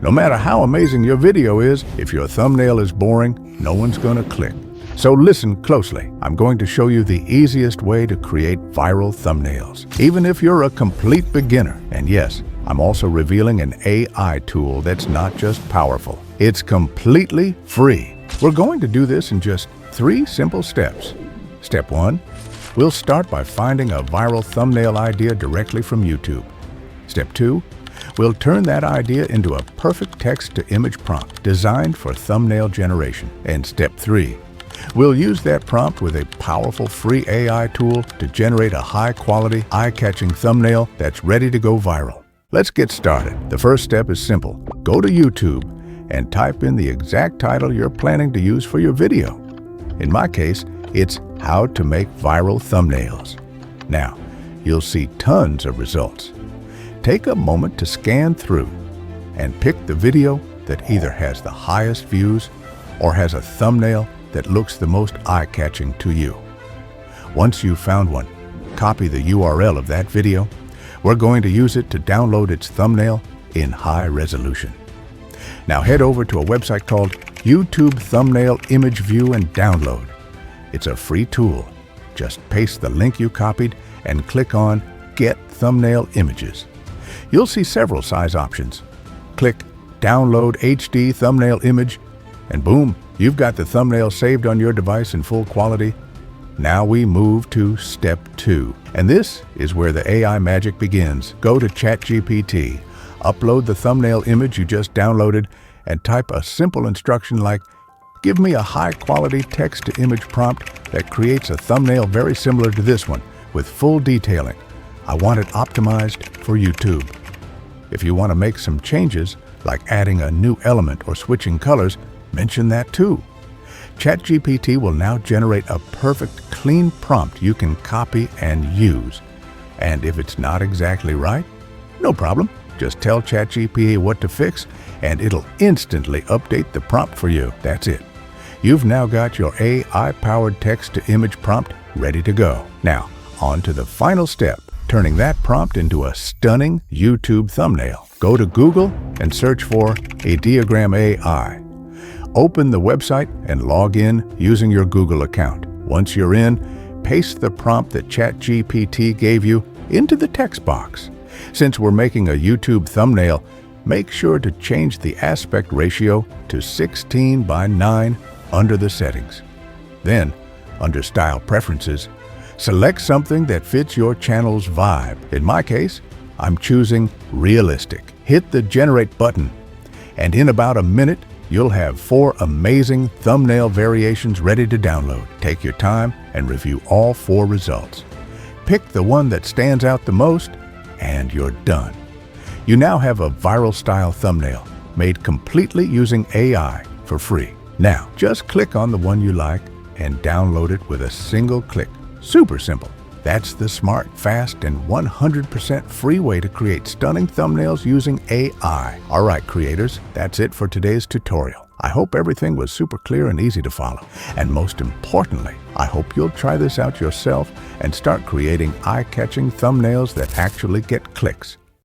No matter how amazing your video is, if your thumbnail is boring, no one's gonna click. So listen closely. I'm going to show you the easiest way to create viral thumbnails, even if you're a complete beginner. And yes, I'm also revealing an AI tool that's not just powerful, it's completely free. We're going to do this in just 3 simple steps. Step 1, we'll start by finding a viral thumbnail idea directly from YouTube. Step 2, we'll turn that idea into a perfect text-to-image prompt designed for thumbnail generation. And step 3, we'll use that prompt with a powerful free AI tool to generate a high-quality, eye-catching thumbnail that's ready to go viral. Let's get started. The first step is simple. Go to YouTube and type in the exact title you're planning to use for your video. In my case, it's How to Make Viral Thumbnails. Now, you'll see tons of results. Take a moment to scan through and pick the video that either has the highest views or has a thumbnail that looks the most eye-catching to you. Once you've found one, copy the URL of that video. We're going to use it to download its thumbnail in high resolution. Now head over to a website called YouTube Thumbnail Image View and Download. It's a free tool. Just paste the link you copied and click on Get Thumbnail Images. You'll see several size options. Click Download HD Thumbnail Image, and boom, you've got the thumbnail saved on your device in full quality. Now we move to step 2, and this is where the AI magic begins. Go to ChatGPT, upload the thumbnail image you just downloaded, and type a simple instruction like, "Give me a high-quality text-to-image prompt that creates a thumbnail very similar to this one, with full detailing. I want it optimized for YouTube." If you want to make some changes, like adding a new element or switching colors, mention that too. ChatGPT will now generate a perfect, clean prompt you can copy and use. And if it's not exactly right, no problem. Just tell ChatGPT what to fix, and it'll instantly update the prompt for you. That's it. You've now got your AI-powered text-to-image prompt ready to go. Now, on to the final step, turning that prompt into a stunning YouTube thumbnail. Go to Google and search for Ideogram AI. Open the website and log in using your Google account. Once you're in, paste the prompt that ChatGPT gave you into the text box. Since we're making a YouTube thumbnail, make sure to change the aspect ratio to 16:9 under the settings. Then, under Style Preferences, select something that fits your channel's vibe. In my case, I'm choosing Realistic. Hit the Generate button, and in about a minute, you'll have 4 amazing thumbnail variations ready to download. Take your time and review all 4 results. Pick the one that stands out the most, and you're done. You now have a viral style thumbnail made completely using AI for free. Now, just click on the one you like and download it with a single click. Super simple. That's the smart, fast, and 100% free way to create stunning thumbnails using AI. All right, creators, that's it for today's tutorial. I hope everything was super clear and easy to follow. And most importantly, I hope you'll try this out yourself and start creating eye-catching thumbnails that actually get clicks.